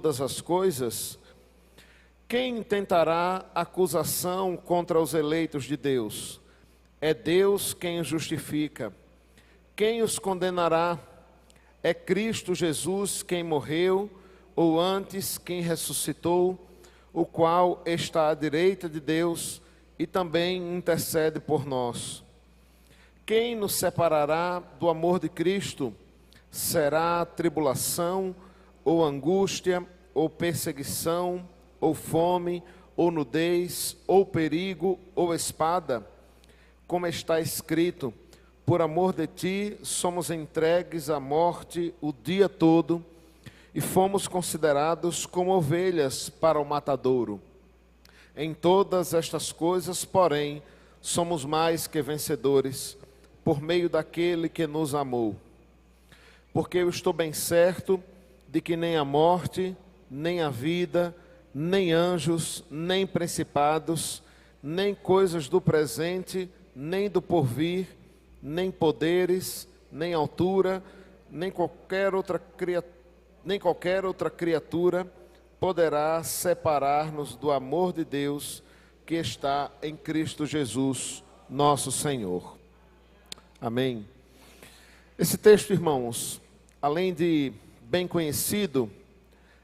todas as coisas, quem intentará acusação contra os eleitos de Deus? É Deus quem os justifica. Quem os condenará? É Cristo Jesus quem morreu, ou antes quem ressuscitou, o qual está à direita de Deus e também intercede por nós. Quem nos separará do amor de Cristo? Será tribulação, ou angústia, ou perseguição, ou fome, ou nudez, ou perigo, ou espada? Como está escrito: por amor de ti somos entregues à morte o dia todo, e fomos considerados como ovelhas para o matadouro. Em todas estas coisas, porém, somos mais que vencedores, por meio daquele que nos amou. Porque eu estou bem certo de que nem a morte, nem a vida, nem anjos, nem principados, nem coisas do presente, nem do porvir, nem poderes, nem altura, nem qualquer outra criatura poderá separar-nos do amor de Deus que está em Cristo Jesus, nosso Senhor. Amém. Esse texto, irmãos, além de bem conhecido,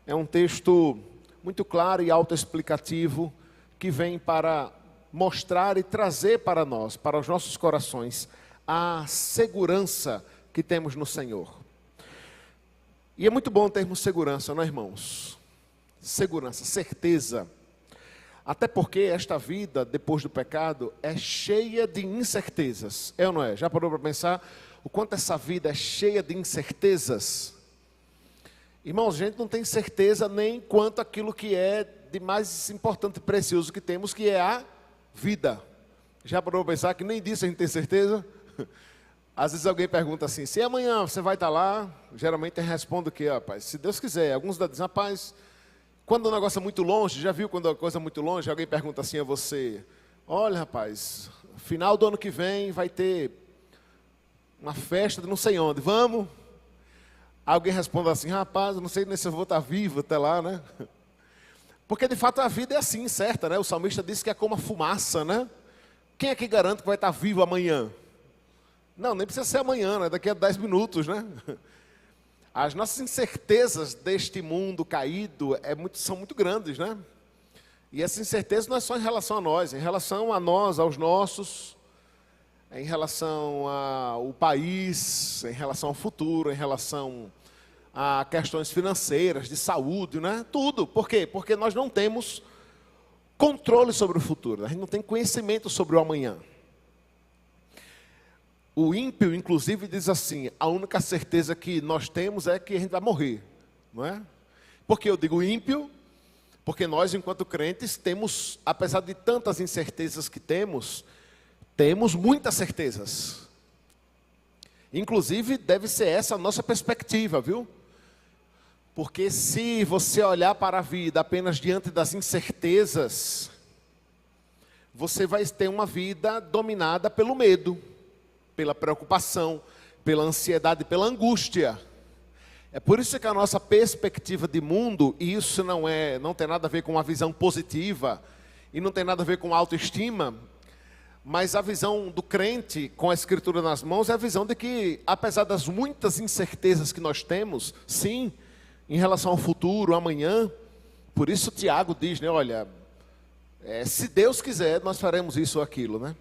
é um texto muito claro e autoexplicativo, que vem para mostrar e trazer para nós, para os nossos corações, a segurança que temos no Senhor. E é muito bom termos segurança, não é, irmãos? Segurança, certeza. Até porque esta vida, depois do pecado, é cheia de incertezas. É ou não é? Já parou para pensar o quanto essa vida é cheia de incertezas? Irmãos, a gente não tem certeza nem quanto aquilo que é de mais importante e precioso que temos, que é a vida. Já parou para pensar que nem disso a gente tem certeza? Às vezes alguém pergunta assim: se amanhã você vai estar lá? Geralmente a gente responde o quê, rapaz? Se Deus quiser. Alguns dizem: rapaz, quando o negócio é muito longe, já viu quando a coisa é muito longe? Alguém pergunta assim a você: olha, rapaz, final do ano que vem vai ter uma festa de não sei onde, vamos? Alguém responde assim: rapaz, eu não sei nem se eu vou estar vivo até lá, né? Porque de fato a vida é assim, certa, né? O salmista disse que é como a fumaça, né? Quem é que garante que vai estar vivo amanhã? Não, nem precisa ser amanhã, né? Daqui a 10 minutos, né? As nossas incertezas deste mundo caído são muito grandes, né? E essa incerteza não é só em relação a nós, aos nossos, em relação ao país, em relação ao futuro, em relação a questões financeiras, de saúde, né? Tudo. Por quê? Porque nós não temos controle sobre o futuro, a gente não tem conhecimento sobre o amanhã. O ímpio, inclusive, diz assim: a única certeza que nós temos é que a gente vai morrer, não é? Por que eu digo ímpio? Porque nós, enquanto crentes, temos, apesar de tantas incertezas que temos muitas certezas. Inclusive, deve ser essa a nossa perspectiva, viu? Porque se você olhar para a vida apenas diante das incertezas, você vai ter uma vida dominada pelo medo, pela preocupação, pela ansiedade, pela angústia. É por isso que a nossa perspectiva de mundo, e isso não tem nada a ver com uma visão positiva, e não tem nada a ver com autoestima, mas a visão do crente com a Escritura nas mãos é a visão de que, apesar das muitas incertezas que nós temos, sim, em relação ao futuro, amanhã, por isso Tiago diz, né, olha, se Deus quiser, nós faremos isso ou aquilo, né?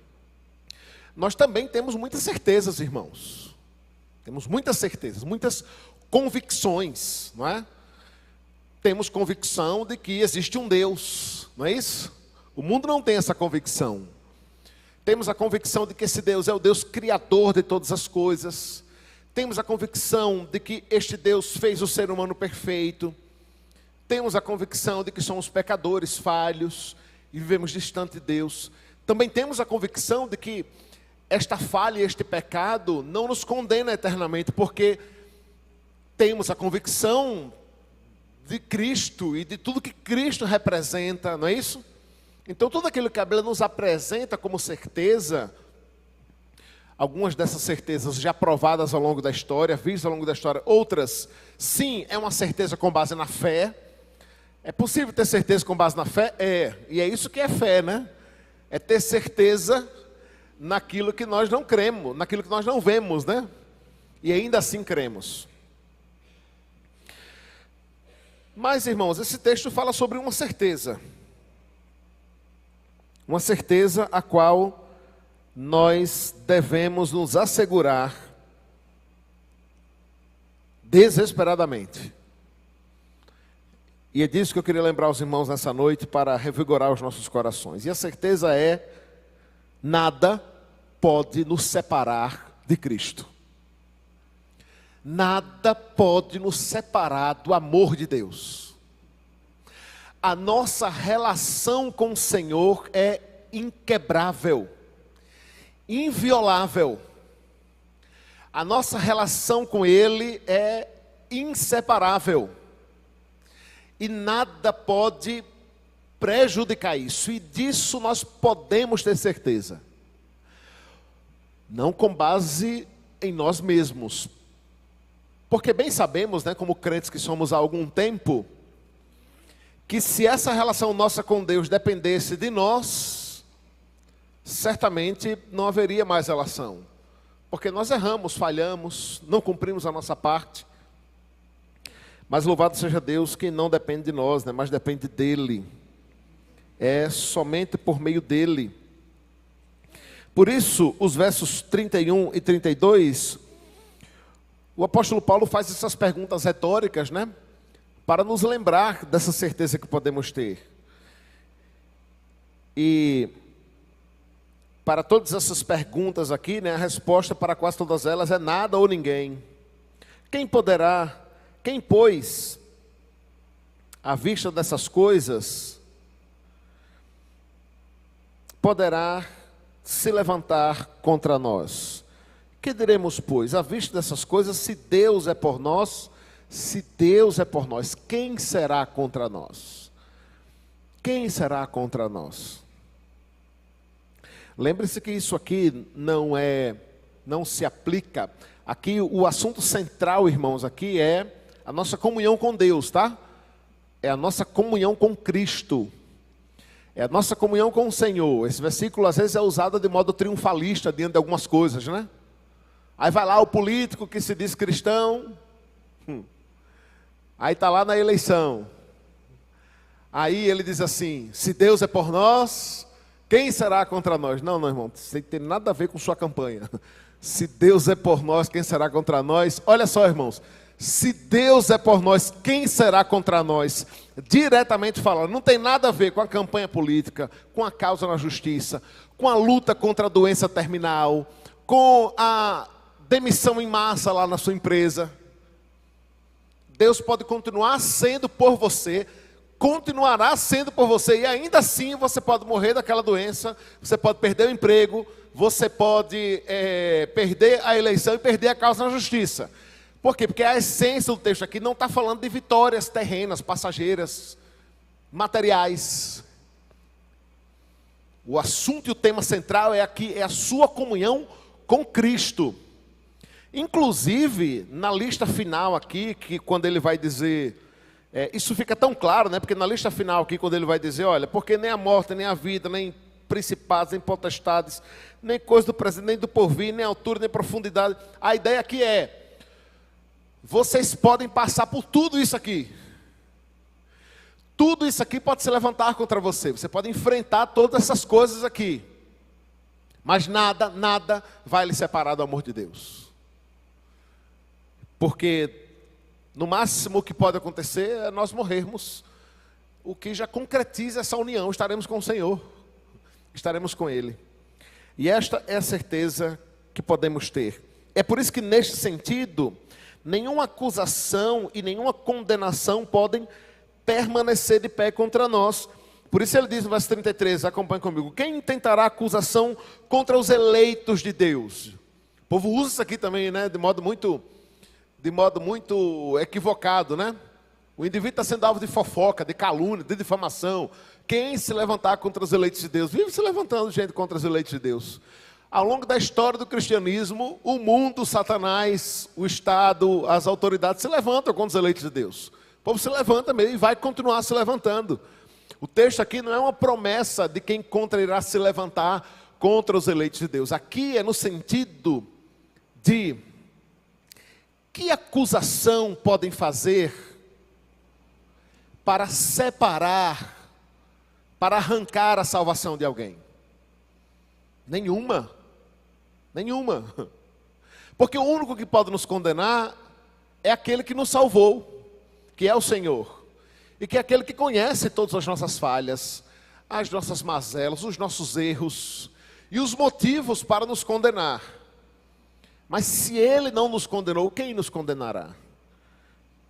Nós também temos muitas certezas, irmãos. Temos muitas certezas, muitas convicções, não é? Temos convicção de que existe um Deus, não é isso? O mundo não tem essa convicção. Temos a convicção de que esse Deus é o Deus criador de todas as coisas. Temos a convicção de que este Deus fez o ser humano perfeito. Temos a convicção de que somos pecadores falhos e vivemos distante de Deus. Também temos a convicção de que esta falha e este pecado não nos condena eternamente, porque temos a convicção de Cristo e de tudo que Cristo representa, não é isso? Então tudo aquilo que a Bíblia nos apresenta como certeza, algumas dessas certezas já provadas ao longo da história, vistas ao longo da história, outras, sim, é uma certeza com base na fé, É possível ter certeza com base na fé? É. E é isso que é fé, né? É ter certeza naquilo que nós não cremos, naquilo que nós não vemos, né? E ainda assim cremos. Mas, irmãos, esse texto fala sobre uma certeza. Uma certeza a qual nós devemos nos assegurar desesperadamente. E é disso que eu queria lembrar os irmãos nessa noite para revigorar os nossos corações. E a certeza é: nada pode nos separar de Cristo. Nada pode nos separar do amor de Deus. A nossa relação com o Senhor é inquebrável, inviolável. A nossa relação com Ele é inseparável. E nada pode prejudicar isso. E disso nós podemos ter certeza. Não com base em nós mesmos. Porque bem sabemos, né, como crentes que somos há algum tempo, que se essa relação nossa com Deus dependesse de nós, certamente não haveria mais relação. Porque nós erramos, falhamos, não cumprimos a nossa parte. Mas louvado seja Deus que não depende de nós, né, mas depende dEle. É somente por meio dEle. Por isso, os versos 31 e 32, o apóstolo Paulo faz essas perguntas retóricas, né? Para nos lembrar dessa certeza que podemos ter. E para todas essas perguntas aqui, né, a resposta para quase todas elas é nada ou ninguém. Quem, pois, à vista dessas coisas, poderá se levantar contra nós? Que diremos, pois, à vista dessas coisas, se Deus é por nós, quem será contra nós? Quem será contra nós? Lembre-se que isso aqui não se aplica. Aqui o assunto central, irmãos, aqui é a nossa comunhão com Deus, tá? É a nossa comunhão com Cristo. É a nossa comunhão com o Senhor. Esse versículo às vezes é usado de modo triunfalista diante de algumas coisas, né? Aí vai lá o político que se diz cristão. Aí está lá na eleição. Aí ele diz assim: se Deus é por nós, quem será contra nós? Não, irmão, isso não tem nada a ver com sua campanha. Se Deus é por nós, quem será contra nós? Olha só, irmãos. Se Deus é por nós, quem será contra nós? Diretamente falando, não tem nada a ver com a campanha política, com a causa na justiça, com a luta contra a doença terminal, com a demissão em massa lá na sua empresa. Deus pode continuar sendo por você, continuará sendo por você, e ainda assim você pode morrer daquela doença, você pode perder o emprego, você pode perder a eleição e perder a causa na justiça. Por quê? Porque a essência do texto aqui não está falando de vitórias terrenas, passageiras, materiais. O assunto e o tema central é aqui, é a sua comunhão com Cristo. Inclusive, na lista final aqui, que quando ele vai dizer, isso fica tão claro, né? Porque na lista final aqui, quando ele vai dizer, olha, porque nem a morte, nem a vida, nem principados, nem potestades, nem coisa do presente, nem do porvir, nem altura, nem profundidade. A ideia aqui é, vocês podem passar por tudo isso aqui. Tudo isso aqui pode se levantar contra você. Você pode enfrentar todas essas coisas aqui. Mas nada vai lhe separar do amor de Deus. Porque no máximo o que pode acontecer é nós morrermos. O que já concretiza essa união. Estaremos com o Senhor. Estaremos com Ele. E esta é a certeza que podemos ter. É por isso que neste sentido, nenhuma acusação e nenhuma condenação podem permanecer de pé contra nós. Por isso ele diz no verso 33, acompanhe comigo: quem intentará acusação contra os eleitos de Deus? O povo usa isso aqui também, né, de modo muito equivocado, né? O indivíduo está sendo alvo de fofoca, de calúnia, de difamação. Quem se levantar contra os eleitos de Deus? Vive se levantando gente contra os eleitos de Deus. Ao longo da história do cristianismo, o mundo, Satanás, o Estado, as autoridades se levantam contra os eleitos de Deus. O povo se levanta mesmo e vai continuar se levantando. O texto aqui não é uma promessa de quem contra irá se levantar contra os eleitos de Deus. Aqui é no sentido de que acusação podem fazer para separar, para arrancar a salvação de alguém? Nenhuma. Nenhuma. Porque o único que pode nos condenar é aquele que nos salvou, que é o Senhor. E que é aquele que conhece todas as nossas falhas, as nossas mazelas, os nossos erros e os motivos para nos condenar. Mas se Ele não nos condenou, quem nos condenará?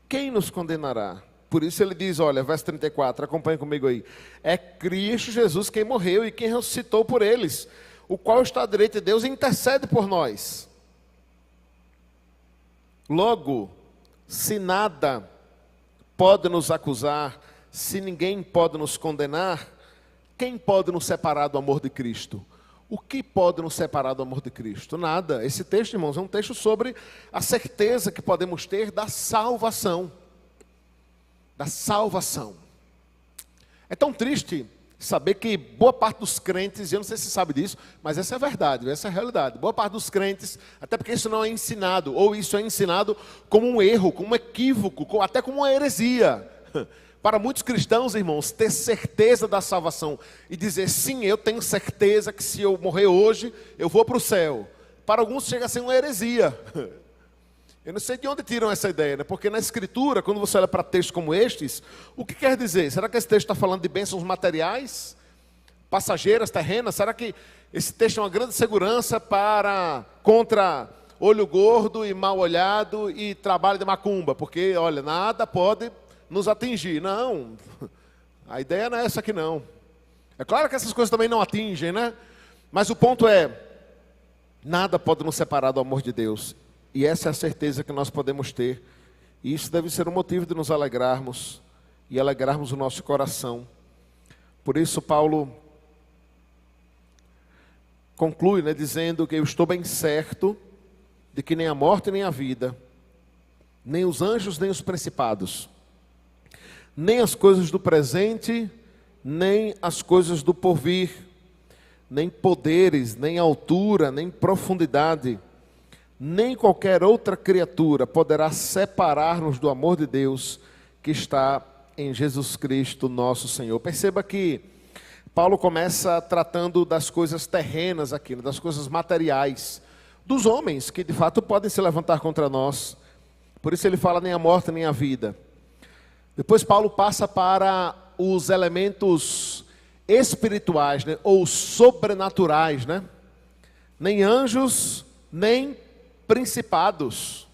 Quem nos condenará? Por isso ele diz, olha, verso 34, acompanhe comigo aí. É Cristo Jesus quem morreu e quem ressuscitou por eles, o qual está à direita de Deus e intercede por nós. Logo, se nada pode nos acusar, se ninguém pode nos condenar, quem pode nos separar do amor de Cristo? O que pode nos separar do amor de Cristo? Nada. Esse texto, irmãos, é um texto sobre a certeza que podemos ter da salvação. Da salvação. É tão triste saber que boa parte dos crentes, eu não sei se você sabe disso, mas essa é a verdade, essa é a realidade. Boa parte dos crentes, até porque isso não é ensinado, ou isso é ensinado como um erro, como um equívoco, até como uma heresia. Para muitos cristãos, irmãos, ter certeza da salvação e dizer, sim, eu tenho certeza que se eu morrer hoje, eu vou para o céu. Para alguns chega a ser uma heresia. Eu não sei de onde tiram essa ideia, né? Porque na Escritura, quando você olha para textos como estes, o que quer dizer? Será que esse texto está falando de bênçãos materiais, passageiras, terrenas? Será que esse texto é uma grande segurança contra olho gordo e mal olhado e trabalho de macumba? Porque, olha, nada pode nos atingir. Não, a ideia não é essa aqui não. É claro que essas coisas também não atingem, né? Mas o ponto é, nada pode nos separar do amor de Deus. E essa é a certeza que nós podemos ter. E isso deve ser um motivo de nos alegrarmos e alegrarmos o nosso coração. Por isso Paulo conclui, né, dizendo que eu estou bem certo de que nem a morte nem a vida, nem os anjos nem os principados, nem as coisas do presente, nem as coisas do porvir, nem poderes, nem altura, nem profundidade, nem qualquer outra criatura poderá separar-nos do amor de Deus que está em Jesus Cristo, nosso Senhor. Perceba que Paulo começa tratando das coisas terrenas aqui, das coisas materiais, dos homens que de fato podem se levantar contra nós. Por isso ele fala nem a morte nem a vida. Depois Paulo passa para os elementos espirituais, né, ou sobrenaturais, né? Nem anjos, nem principados.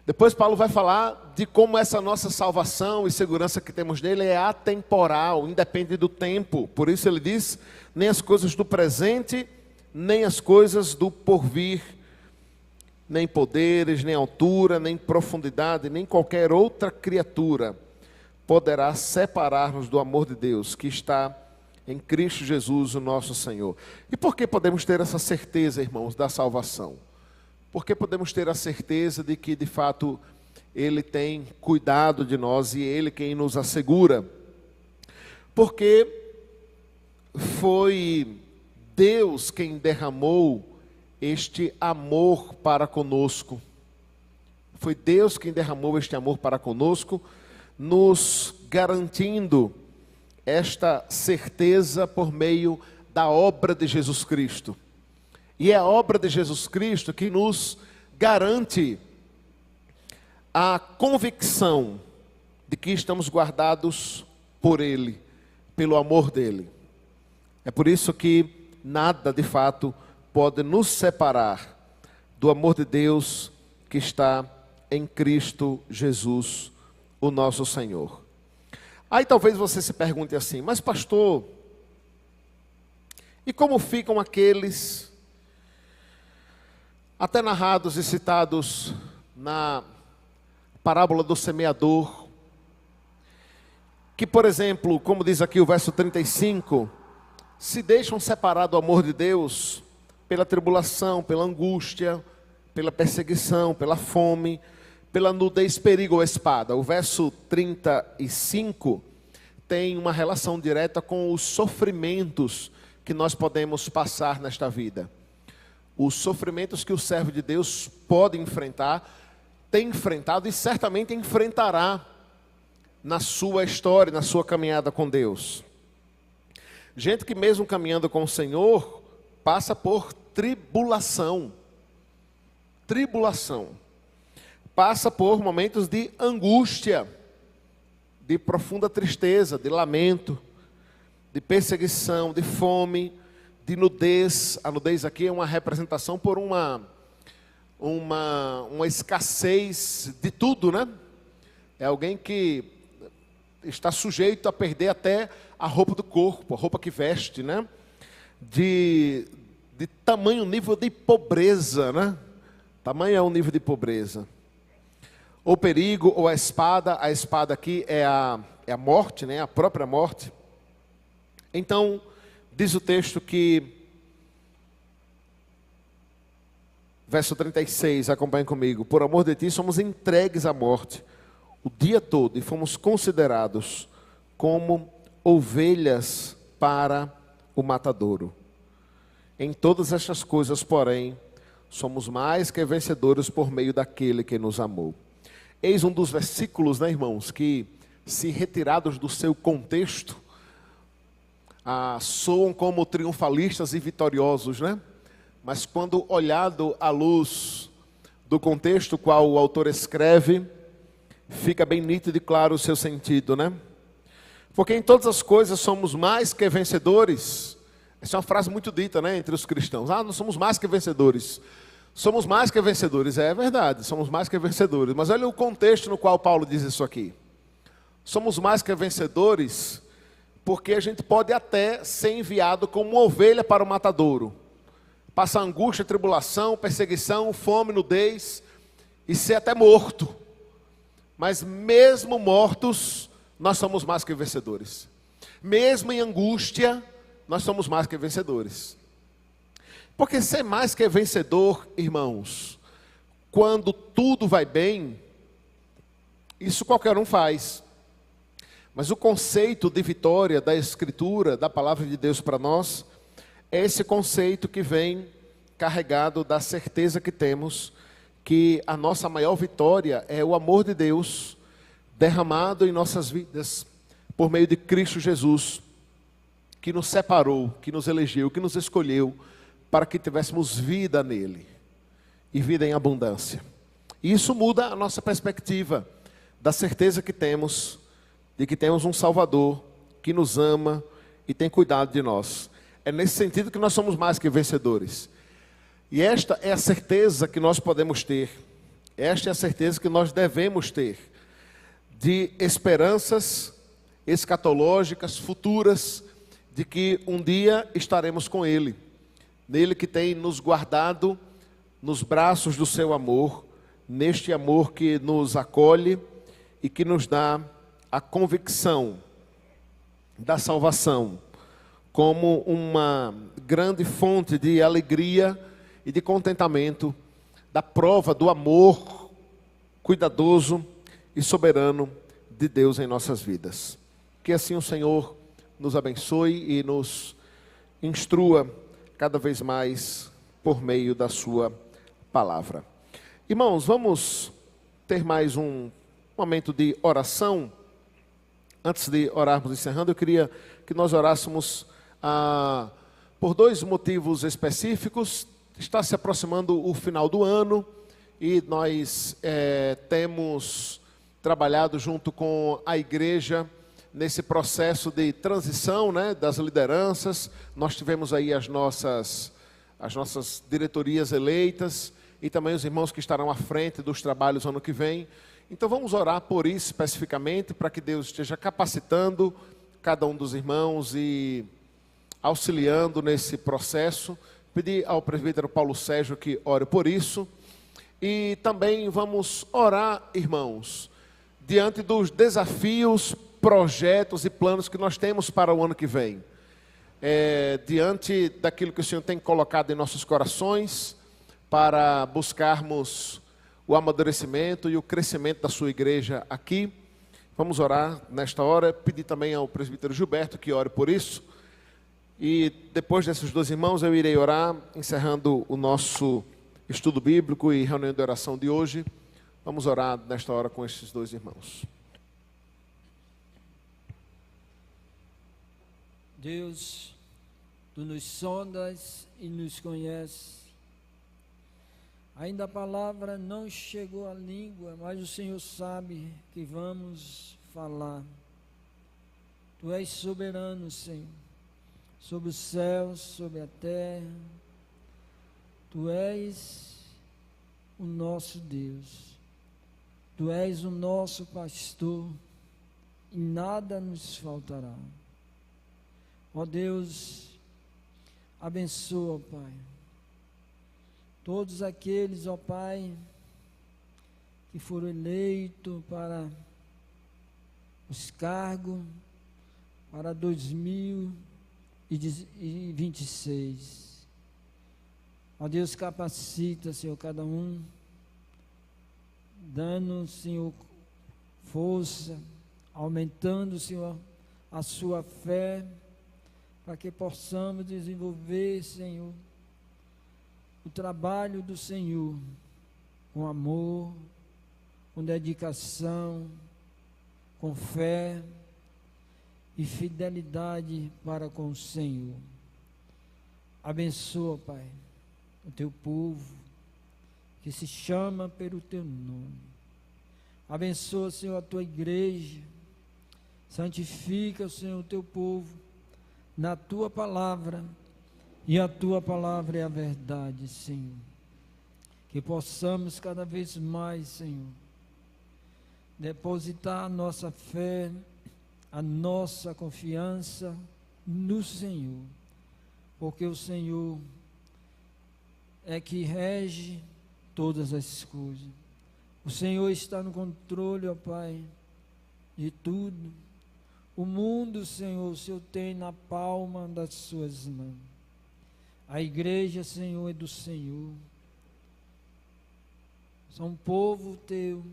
Depois Paulo vai falar de como essa nossa salvação e segurança que temos nele é atemporal, independe do tempo. Por isso ele diz, nem as coisas do presente, nem as coisas do porvir, nem poderes, nem altura, nem profundidade, nem qualquer outra criatura poderá separar-nos do amor de Deus que está em Cristo Jesus, o nosso Senhor. E por que podemos ter essa certeza, irmãos, da salvação? Porque podemos ter a certeza de que, de fato, Ele tem cuidado de nós e Ele quem nos assegura. Porque foi Deus quem derramou este amor para conosco. Foi Deus quem derramou este amor para conosco, nos garantindo esta certeza por meio da obra de Jesus Cristo. E é a obra de Jesus Cristo que nos garante a convicção de que estamos guardados por Ele, pelo amor dEle. É por isso que nada de fato pode nos separar do amor de Deus que está em Cristo Jesus, o nosso Senhor. Aí talvez você se pergunte assim, mas pastor, e como ficam aqueles até narrados e citados na parábola do semeador, que, por exemplo, como diz aqui o verso 35, se deixam separar do amor de Deus pela tribulação, pela angústia, pela perseguição, pela fome, pela nudez perigo ou espada. O verso 35 tem uma relação direta com os sofrimentos que nós podemos passar nesta vida. Os sofrimentos que o servo de Deus pode enfrentar, tem enfrentado e certamente enfrentará na sua história, na sua caminhada com Deus. Gente que mesmo caminhando com o Senhor, passa por tribulação. Tribulação. Passa por momentos de angústia, de profunda tristeza, de lamento, de perseguição, de fome, de nudez. A nudez aqui é uma representação por uma escassez de tudo, né? É alguém que está sujeito a perder até a roupa do corpo, a roupa que veste, né? De tamanho nível de pobreza, né? Tamanho é o nível de pobreza. Ou perigo, ou a espada aqui é a morte, né? A própria morte. Então, diz o texto que, verso 36, acompanhe comigo: por amor de ti somos entregues à morte o dia todo e fomos considerados como ovelhas para o matadouro. Em todas estas coisas, porém, somos mais que vencedores por meio daquele que nos amou. Eis um dos versículos, né, irmãos, que, se retirados do seu contexto, soam como triunfalistas e vitoriosos, né? Mas quando olhado à luz do contexto qual o autor escreve, fica bem nítido e claro o seu sentido, né? Porque em todas as coisas somos mais que vencedores. Essa é uma frase muito dita, né, entre os cristãos. Nós somos mais que vencedores. Somos mais que vencedores, é verdade, somos mais que vencedores. Mas olha o contexto no qual Paulo diz isso aqui. Somos mais que vencedores porque a gente pode até ser enviado como uma ovelha para o matadouro. Passar angústia, tribulação, perseguição, fome, nudez e ser até morto. Mas mesmo mortos, nós somos mais que vencedores. Mesmo em angústia, nós somos mais que vencedores. Porque ser mais que vencedor, irmãos, quando tudo vai bem, isso qualquer um faz. Mas o conceito de vitória da Escritura, da palavra de Deus para nós, é esse conceito que vem carregado da certeza que temos que a nossa maior vitória é o amor de Deus derramado em nossas vidas por meio de Cristo Jesus, que nos separou, que nos elegeu, que nos escolheu para que tivéssemos vida nele e vida em abundância. E isso muda a nossa perspectiva da certeza que temos de que temos um Salvador que nos ama e tem cuidado de nós. É nesse sentido que nós somos mais que vencedores. E esta é a certeza que nós podemos ter. Esta é a certeza que nós devemos ter de esperanças escatológicas, futuras, de que um dia estaremos com Ele. Nele que tem nos guardado nos braços do seu amor, neste amor que nos acolhe e que nos dá a convicção da salvação como uma grande fonte de alegria e de contentamento, da prova do amor cuidadoso e soberano de Deus em nossas vidas. Que assim o Senhor nos abençoe e nos instrua cada vez mais por meio da sua palavra. Irmãos, vamos ter mais um momento de oração. Antes de orarmos encerrando, eu queria que nós orássemos por dois motivos específicos. Está se aproximando o final do ano e nós temos trabalhado junto com a igreja nesse processo de transição, né, das lideranças. Nós tivemos aí as nossas diretorias eleitas e também os irmãos que estarão à frente dos trabalhos ano que vem. Então vamos orar por isso especificamente, para que Deus esteja capacitando cada um dos irmãos e auxiliando nesse processo. Pedir ao presbítero Paulo Sérgio que ore por isso. E também vamos orar, irmãos, diante dos desafios, projetos e planos que nós temos para o ano que vem. Diante daquilo que o Senhor tem colocado em nossos corações, para buscarmos o amadurecimento e o crescimento da sua igreja aqui. Vamos orar nesta hora, pedir também ao presbítero Gilberto que ore por isso. E depois desses dois irmãos eu irei orar, encerrando o nosso estudo bíblico e reunião de oração de hoje. Vamos orar nesta hora com esses dois irmãos. Deus, Tu nos sondas e nos conheces. Ainda a palavra não chegou à língua, mas o Senhor sabe que vamos falar. Tu és soberano, Senhor, sobre os céus, sobre a terra. Tu és o nosso Deus. Tu és o nosso pastor e nada nos faltará. Ó Deus, abençoa, Pai, todos aqueles, ó Pai, que foram eleitos para os cargos para 2026. Ó Deus, capacita, Senhor, cada um, dando, Senhor, força, aumentando, Senhor, a sua fé, para que possamos desenvolver, Senhor, o trabalho do Senhor, com amor, com dedicação, com fé e fidelidade para com o Senhor. Abençoa, Pai, o Teu povo, que se chama pelo Teu nome. Abençoa, Senhor, a Tua igreja. Santifica, Senhor, o Teu povo na Tua palavra, e a Tua palavra é a verdade, Senhor. Que possamos cada vez mais, Senhor, depositar a nossa fé, a nossa confiança no Senhor, porque o Senhor é que rege todas as coisas. O Senhor está no controle, ó Pai, de tudo. O mundo, Senhor, o Senhor tem na palma das suas mãos. A igreja, Senhor, é do Senhor. São povo Teu,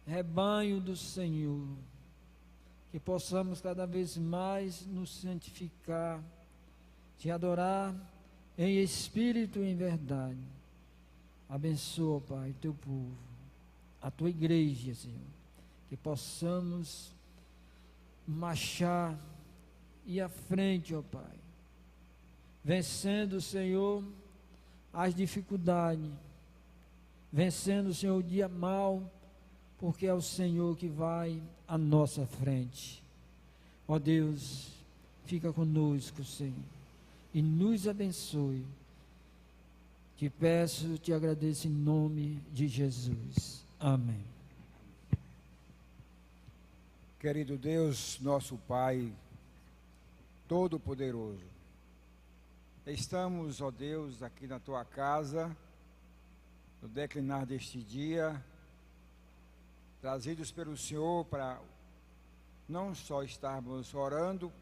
rebanho do Senhor. Que possamos cada vez mais nos santificar, Te adorar em espírito e em verdade. Abençoa, Pai, Teu povo, a Tua igreja, Senhor. Que possamos marchar e à frente, ó Pai, vencendo, Senhor, as dificuldades, vencendo, Senhor, o dia mau, porque é o Senhor que vai à nossa frente. Ó Deus, fica conosco, Senhor, e nos abençoe. Te peço, te agradeço em nome de Jesus. Amém. Querido Deus, nosso Pai Todo-Poderoso, estamos, ó Deus, aqui na Tua casa, no declinar deste dia, trazidos pelo Senhor para não só estarmos orando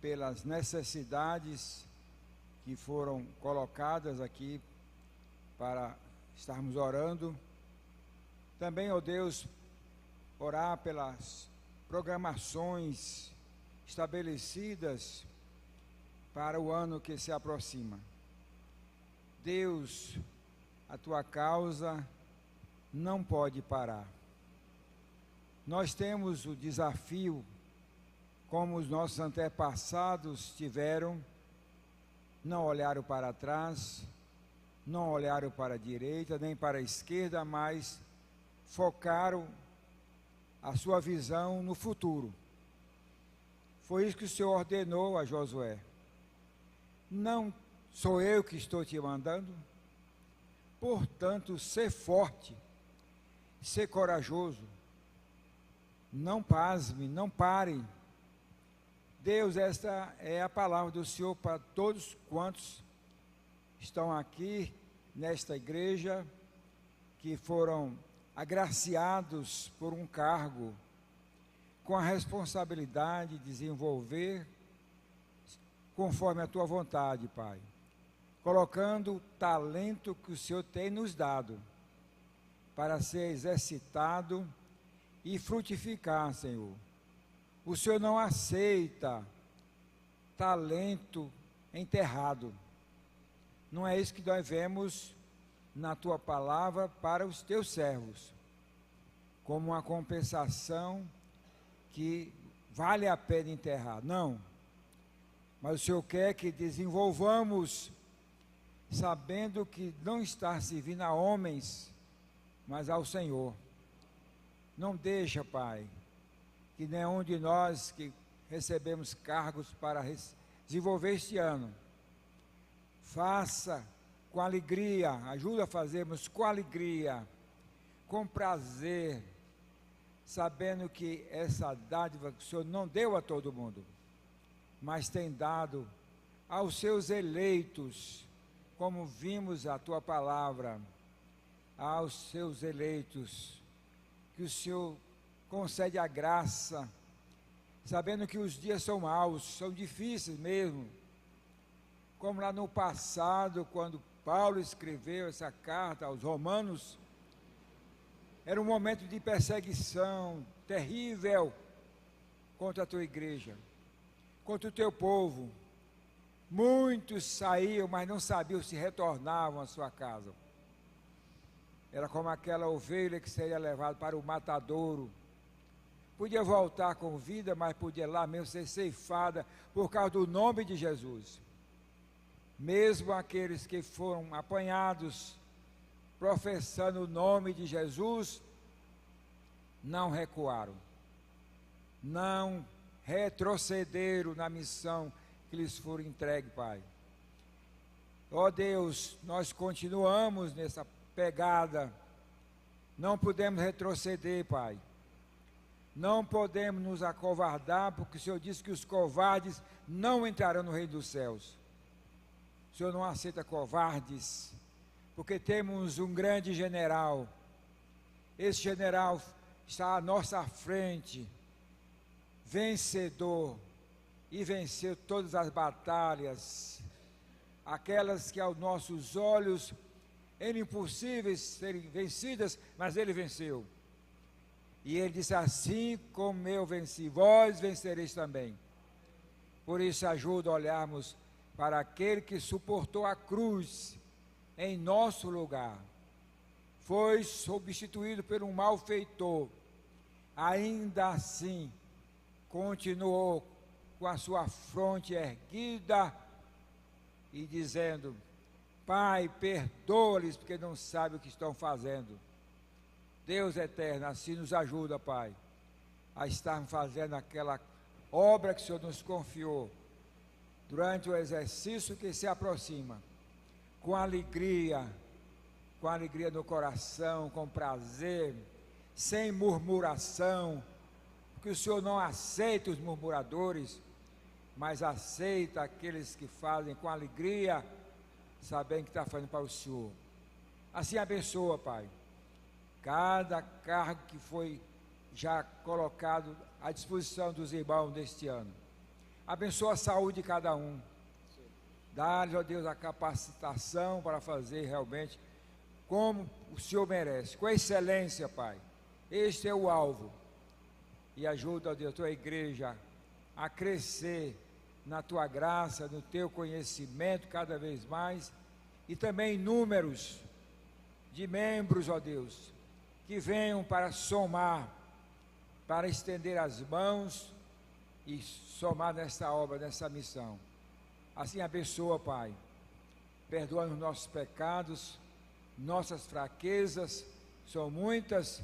pelas necessidades que foram colocadas aqui para estarmos orando, também, ó Deus, orar pelas programações estabelecidas para o ano que se aproxima. Deus, a Tua causa não pode parar. Nós temos o desafio, como os nossos antepassados tiveram, não olharam para trás, não olharam para a direita, nem para a esquerda, mas focaram a sua visão no futuro. Foi isso que o Senhor ordenou a Josué. Não sou eu que estou te mandando? Portanto, ser forte, ser corajoso, não pasme, não pare. Deus, esta é a palavra do Senhor para todos quantos estão aqui nesta igreja, que foram agraciados por um cargo, com a responsabilidade de desenvolver conforme a Tua vontade, Pai. colocando o talento que o Senhor tem nos dado para ser exercitado e frutificar, Senhor. O Senhor não aceita talento enterrado. Não é isso que nós vemos na tua palavra para os teus servos, como uma compensação que vale a pena enterrar. Não. Mas o Senhor quer que desenvolvamos, sabendo que não está servindo a homens, mas ao Senhor. Não deixa, Pai, que nenhum de nós que recebemos cargos para desenvolver este ano, faça com alegria, ajuda a fazermos com alegria, com prazer, sabendo que essa dádiva que o Senhor não deu a todo mundo, mas tem dado aos seus eleitos, como vimos a tua palavra, aos seus eleitos, que o Senhor concede a graça, sabendo que os dias são maus, são difíceis mesmo, como lá no passado, quando Paulo escreveu essa carta aos Romanos, era um momento de perseguição terrível contra a tua igreja, contra o teu povo. Muitos saíam, mas não sabiam se retornavam à sua casa. Era como aquela ovelha que seria levada para o matadouro. Podia voltar com vida, mas podia lá mesmo ser ceifada por causa do nome de Jesus. Mesmo aqueles que foram apanhados professando o nome de Jesus, não recuaram, não retrocederam na missão que lhes foi entregue, Pai. Ó Deus, nós continuamos nessa pegada, não podemos retroceder, Pai. Não podemos nos acovardar, porque o Senhor disse que os covardes não entrarão no reino dos céus. O Senhor não aceita covardes, porque temos um grande general. Esse general está à nossa frente, vencedor, e venceu todas as batalhas, aquelas que aos nossos olhos eram impossíveis serem vencidas, mas ele venceu. E ele disse: assim como eu venci, vós vencereis também. Por isso ajuda a olharmos para aquele que suportou a cruz em nosso lugar, foi substituído por um malfeitor, ainda assim continuou com a sua fronte erguida e dizendo: Pai, perdoa-lhes porque não sabem o que estão fazendo. Deus eterno, assim nos ajuda, Pai, a estarmos fazendo aquela obra que o Senhor nos confiou durante o exercício que se aproxima, com alegria no coração, com prazer, sem murmuração, porque o Senhor não aceita os murmuradores, mas aceita aqueles que fazem com alegria, sabendo que está fazendo para o Senhor. Assim abençoa, Pai, cada cargo que foi já colocado à disposição dos irmãos deste ano. Abençoa a saúde de cada um. Dá-lhes, ó Deus, a capacitação para fazer realmente como o Senhor merece, com excelência, Pai. Este é o alvo. E ajuda, ó Deus, a tua igreja a crescer na tua graça, no teu conhecimento cada vez mais, e também números de membros, ó Deus, que venham para somar, para estender as mãos e somar nesta obra, nessa missão. Assim abençoa, Pai, perdoando os nossos pecados, nossas fraquezas, são muitas,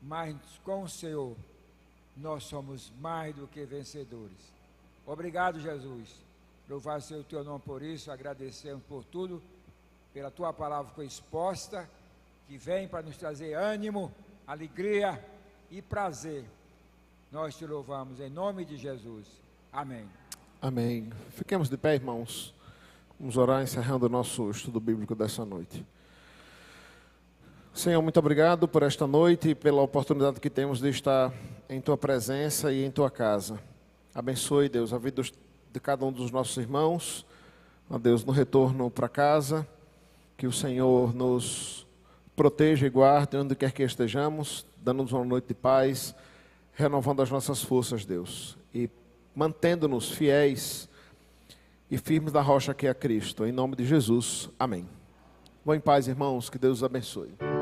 mas com o Senhor nós somos mais do que vencedores. Obrigado, Jesus. Louvado seja o teu nome por isso, agradecemos por tudo, pela tua palavra que foi exposta, que vem para nos trazer ânimo, alegria e prazer. Nós te louvamos em nome de Jesus. Amém. Amém. Fiquemos de pé, irmãos. Vamos orar encerrando o nosso estudo bíblico dessa noite. Senhor, muito obrigado por esta noite e pela oportunidade que temos de estar em tua presença e em tua casa. Abençoe, Deus, a vida de cada um dos nossos irmãos. Ó Deus, no retorno para casa, que o Senhor nos proteja e guarde onde quer que estejamos, dando-nos uma noite de paz, renovando as nossas forças, Deus, e mantendo-nos fiéis e firmes na rocha que é Cristo. Em nome de Jesus, amém. Vão em paz, irmãos, que Deus os abençoe.